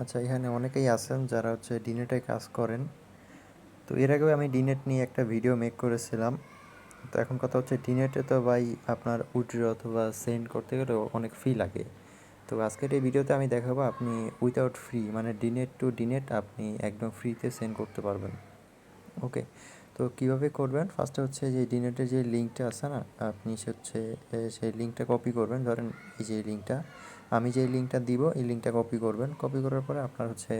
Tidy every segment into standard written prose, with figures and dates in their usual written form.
আচ্ছা, এখানে অনেকেই আছেন যারা হচ্ছে ডিনেটে কাজ করেন। তো এর আগেও আমি ডিনেট নিয়ে একটা ভিডিও মেক করেছিলাম। তো এখন কথা হচ্ছে ডিনেটে তো ভাই আপনার উইথড্র অথবা সেন্ড করতে গেলেও অনেক ফি লাগে। তো আজকের এই ভিডিওতে আমি দেখাবো আপনি উইথাউট ফ্রি মানে ডিনেট টু ডিনেট আপনি একদম ফ্রিতে সেন্ড করতে পারবেন। ওকে, তো কিভাবে করবেন? ফার্স্টে হচ্ছে যে ডিনেটের যে লিঙ্কটা আছে না, আপনি হচ্ছে সেই লিঙ্কটা কপি করবেন। ধরেন এই যে লিঙ্কটা, আমি যে লিঙ্কটা দিব এই লিঙ্কটা কপি করবেন। কপি করার পরে আপনার হচ্ছে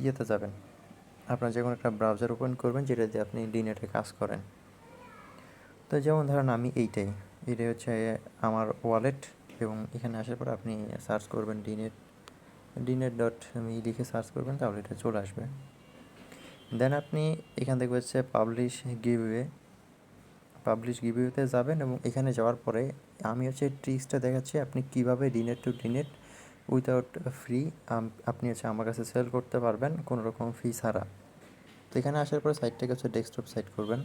ইয়েতে যাবেন, আপনার যে কোনো একটা ব্রাউজার ওপেন করবেন যেটা দিয়ে আপনি ডিনেটে কাজ করেন। তো যেমন ধরেন আমি এটাই হচ্ছে আমার ওয়ালেট, এবং এখানে আসার পর আপনি সার্চ করবেন ডিনেট, ডিনেট ডট আমি লিখে সার্চ করবেন, তাহলে এটা চলে আসবে। দেন আপনি এখান থেকে হচ্ছে পাবলিশ গিভওয়েতে যাবেন, এবং এখানে যাওয়ার পরে আমি হচ্ছে ট্রিক্সটা দেখাচ্ছি আপনি কিভাবে ডিনেট টু ডিনেট উইথাউট ফ্রি আপনি হচ্ছে আমার কাছে সেল করতে পারবেন কোনো রকম ফি ছাড়া। তো এখানে আসার পরে সাইটটাকে হচ্ছে ডেস্কটপ সাইট করবেন।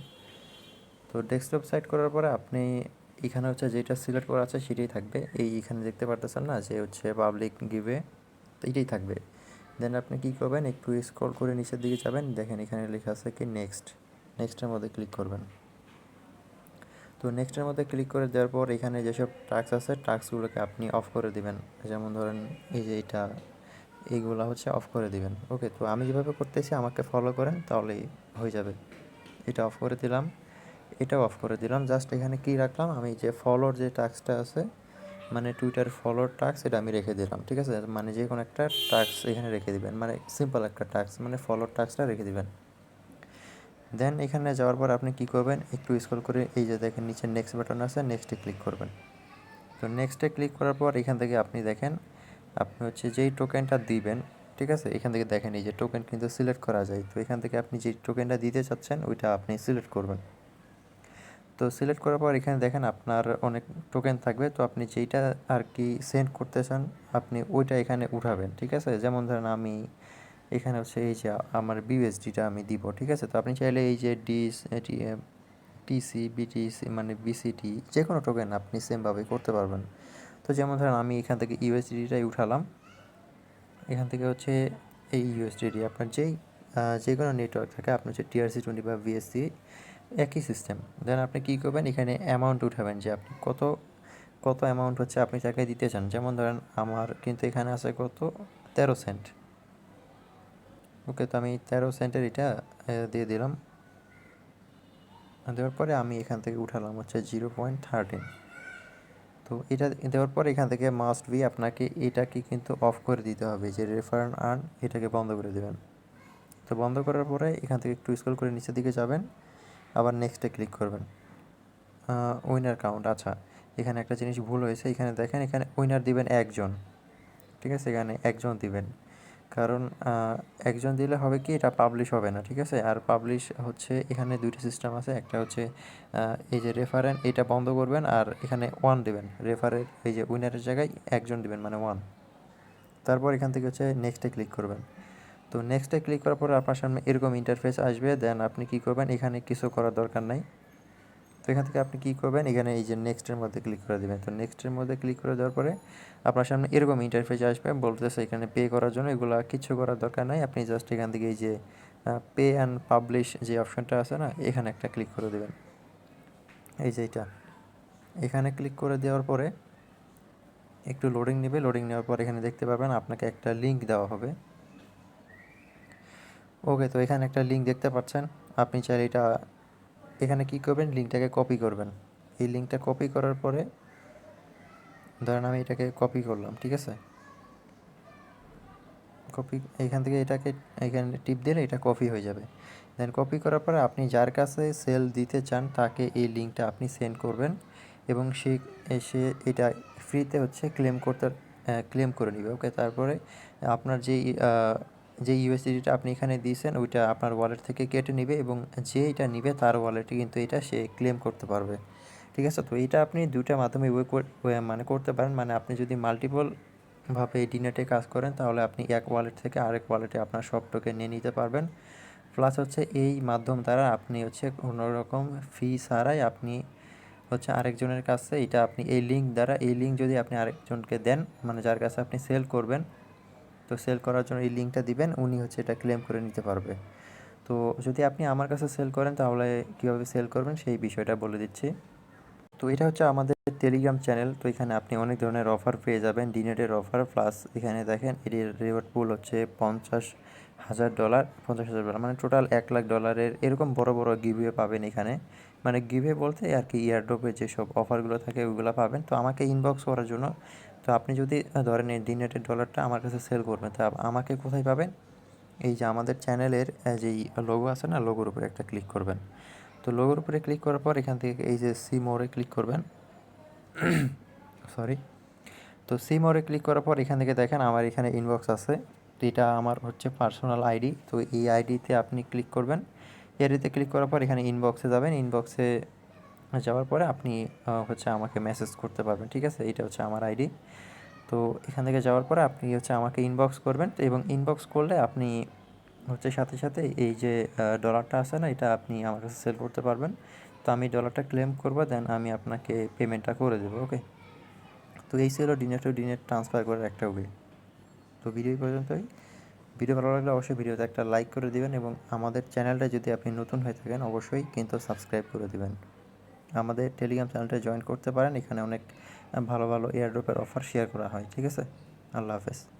তো ডেস্কটপ সাইট করার পরে আপনি এখানে হচ্ছে যেটা সিলেক্ট করা আছে সেটাই থাকবে। এখানে দেখতে পারতেছেন না যে হচ্ছে পাবলিক গিভে, তো এইটাই থাকবে। দেন আপনি কী করবেন, একটু স্ক্রল করে নিচের দিকে যাবেন, দেখেন এখানে লেখা আছে কি নেক্সটের মধ্যে ক্লিক করবেন। তো নেক্সটের মধ্যে ক্লিক করে দেওয়ার পর এখানে যেসব টাস্ক আছে টাস্কগুলোকে আপনি অফ করে দিবেন। যেমন ধরেন এই যে এইগুলো হচ্ছে অফ করে দিবেন। ওকে, তো আমি যেভাবে করতেছি আমাকে ফলো করেন তাহলেই হয়ে যাবে। এটা অফ করে দিলাম, এটাও অফ করে দিলাম। জাস্ট এখানে কি রাখলাম, আমি যে ফলোর যে টাস্কটা আছে মানে টুইটার ফলোর টাস্ক, এটা আমি রেখে দিলাম। ঠিক আছে, মানে যে কোনো একটা টাস্ক এখানে রেখে দিবেন, মানে সিম্পল একটা টাস্ক মানে ফলোর টাস্কটা রেখে দিবেন। দেন এখানে যাওয়ার পর আপনি কি করবেন, একটু স্ক্রল করে এই যে দেখেন নিচে নেক্সট বাটন আছে, নেক্সটে ক্লিক করবেন। তো নেক্সটে ক্লিক করার পর এখান থেকে আপনি দেখেন আপনি হচ্ছে যেই টোকেনটা দিবেন, ঠিক আছে, এখান থেকে দেখেন এই যে টোকেন কিন্তু সিলেক্ট করা যায়। তো এখান থেকে আপনি যে টোকেনটা দিতে চাচ্ছেন ওইটা আপনি সিলেক্ট করবেন। তো সিলেক্ট করার পর এখানে দেখেন আপনার অনেক টোকেন থাকবে, তো আপনি যেইটা আর কি সেন্ড করতে চান আপনি ওইটা এখানে উঠাবেন। ঠিক আছে, যেমন ধরেন আমি এখানে হচ্ছে এই যে আমার বিউএসডিটা আমি দিব। ঠিক আছে, তো আপনি চাইলে এই যে টিসি বিটিসি মানে বিসিটি যে কোনো টোকেন আপনি সেমভাবে করতে পারবেন। তো যেমন ধরেন আমি এখান থেকে ইউএসডিটাই উঠালাম। এখান থেকে হচ্ছে এই ইউএসডিটি আপনার যে কোনো নেটওয়ার্ক থাকে, আপনি হচ্ছে TRC20 বা VSC একই সিস্টেম। দেন আপনি কী করবেন, এখানে অ্যামাউন্ট উঠাবেন যে আপনি কত কত অ্যামাউন্ট হচ্ছে আপনি তাকে দিতে চান। যেমন ধরেন আমার কিন্তু এখানে আছে কত, 13 সেন্ট। ওকে, তো আমি 13 সেন্টের এটা দিয়ে দিলাম। দেওয়ার পরে আমি এখান থেকে উঠালাম হচ্ছে 0.13। তো এটা দেওয়ার পর এখান থেকে মাস্ট বি আপনাকে এটাকে কিন্তু অফ করে দিতে হবে, যে রেফার অ্যান্ড আর্ন এটাকে বন্ধ করে দেবেন। তো বন্ধ করার পরে এখান থেকে একটু স্ক্রল করে নিচের দিকে যাবেন, আবার নেক্সটে ক্লিক করবেন। উইনার কাউন্ট, আচ্ছা এখানে একটা জিনিস ভুল হয়েছে, এখানে দেখেন এখানে উইনার দিবেন একজন। ঠিক আছে, এখানে একজন দিবেন, কারণ একজন দিলে হবে কি এটা পাবলিশ হবে না। ঠিক আছে, আর পাবলিশ হচ্ছে এখানে দুইটা সিস্টেম আছে, একটা হচ্ছে এই যে রেফারেন্ট এটা বন্ধ করবেন, আর এখানে ওয়ান দিবেন, রেফারের এই যে উইনারের জায়গায় একজন দিবেন মানে ওয়ান। তারপর এখান থেকে হচ্ছে নেক্সটে ক্লিক করবেন। তো নেক্সটে ক্লিক করার পর আপনার সামনে এরকম ইন্টারফেস আসবে। দেন আপনি কি করবেন, এখানে কিছু করার দরকার নাই। তো এখান থেকে আপনি কী করবেন, এখানে এই যে নেক্সটের মধ্যে ক্লিক করে দেবেন। তো নেক্সটের মধ্যে ক্লিক করে দেওয়ার পরে আপনার সামনে এরকম ইন্টারফেস আসবে, বলতেছে এখানে পে করার জন্য, এগুলো কিছু করার দরকার নাই। আপনি জাস্ট এখান থেকে এই যে পে অ্যান্ড পাবলিশ যে অপশনটা আছে না, এখানে একটা ক্লিক করে দেবেন, এই যে এটা। এখানে ক্লিক করে দেওয়ার পরে একটু লোডিং নেবে, লোডিং নেওয়ার পর এখানে দেখতে পাবেন আপনাকে একটা লিঙ্ক দেওয়া হবে। ওকে, তো এখানে একটা লিঙ্ক দেখতে পাচ্ছেন, আপনি চাইলে এটা এখানে কী করবেন, লিঙ্কটাকে কপি করবেন। এই লিঙ্কটা কপি করার পরে ধরেন আমি এটাকে কপি করলাম। ঠিক আছে, কপি এইখান থেকে এটাকে এখানে টিপ দিলে এটা কপি হয়ে যাবে। দেন কপি করার পরে আপনি যার কাছে সেল দিতে চান তাকে এই লিঙ্কটা আপনি সেন্ড করবেন, এবং সে এটা ফ্রিতে হচ্ছে ক্লেম করে নেবে। ওকে, তারপরে আপনার যে ইউএসডিটা আপনি এখানে দিয়েছেন ওইটা আপনার ওয়ালেট থেকে কেটে নেবে, এবং যে এটা নিবে তার ওয়ালেটে কিন্তু এটা সে ক্লেম করতে পারবে। ঠিক আছে, তো এইটা আপনি দুইটা মাধ্যমে মানে করতে পারেন। মানে আপনি যদি মাল্টিপল ভাবে এই ডিনেটে কাজ করেন তাহলে আপনি এক ওয়ালেট থেকে আরেক ওয়ালেটে আপনার সব টোকেন নিয়ে নিতে পারবেন। প্লাস হচ্ছে এই মাধ্যম দ্বারা আপনি হচ্ছে কোনো রকম ফি ছাড়াই আপনি হচ্ছে আরেকজনের কাছে এটা আপনি এই লিঙ্ক দ্বারা, এই লিঙ্ক যদি আপনি আরেকজনকে দেন মানে যার কাছে আপনি সেল করবেন, তো সেল করার জন্য এই লিঙ্কটা দিবেন, উনি হচ্ছে এটা ক্লেম করে নিতে পারবে। তো যদি আপনি আমার কাছে সেল করেন তাহলে কীভাবে সেল করবেন সেই বিষয়টা বলে দিচ্ছি। তো এটা হচ্ছে আমাদের টেলিগ্রাম চ্যানেল। তো এখানে আপনি অনেক ধরনের অফার পেয়ে যাবেন, ডিনেটের অফার, প্লাস এখানে দেখেন এর রিওয়ার্ড পুল হচ্ছে $50,000, $50,000 মানে টোটাল $1,00,000 এরকম বড় বড় গিভওয়ে পাবেন এখানে। মানে গিভওয়ে বলতে আর কি এয়ারড্রপে যেসব অফারগুলো থাকে ওইগুলো পাবেন। তো আমাকে ইনবক্স করার জন্য, তো আপনি যদি ধরেন এই ডিনেটের ডলারটা আমার কাছে সেল করবেন, তো আমাকে কোথায় পাবেন? এই যে আমাদের চ্যানেলের যেই লোগো আছে না, লোগোর উপরে একটা ক্লিক করবেন। তো লোগোর উপরে ক্লিক করার পর এখান থেকে এই যে সি মোরে ক্লিক করবেন, সরি। তো সি মোরে ক্লিক করার পর এখান থেকে দেখেন আমার এখানে ইনবক্স আছে। তো এটা আমার হচ্ছে পার্সোনাল আইডি। তো এই আইডিতে আপনি ক্লিক করবেন। এই আইডিতে ক্লিক করার পর এখানে ইনবক্সে যাবেন। ইনবক্সে যাওয়ার পরে আপনি হচ্ছে আমাকে মেসেজ করতে পারবেন, ঠিক আছে? এটা হচ্ছে আমার আইডি। তো এখান থেকে যাওয়ার পরে আপনি হচ্ছে আমাকে ইনবক্স করবেন। তো এবং ইনবক্স করলে আপনি হচ্ছে সাথে সাথে এই যে ডলারটা আছে না, এটা আপনি আমার কাছে সেল করতে পারবেন। তো আমি ডলারটা ক্লেম করবো, দেন আমি আপনাকে পেমেন্টটা করে দেবো, ওকে? তো এই ছিল ডিনেট টু ডিনেট ট্রান্সফার করার একটা ওয়ে। তো ভিডিও পর্যন্তই। ভিডিও ভালো লাগলে অবশ্যই ভিডিওতে একটা লাইক করে দিবেন এবং আমাদের চ্যানেলটা যদি আপনি নতুন হয়ে থাকেন অবশ্যই কিন্তু সাবস্ক্রাইব করে দিবেন। আমাদের টেলিগ্রাম চ্যানেলটা জয়েন করতে পারেন, এখানে অনেক ভালো ভালো এয়ারড্রপের অফার শেয়ার করা হয়, ঠিক আছে? আল্লাহ হাফেজ।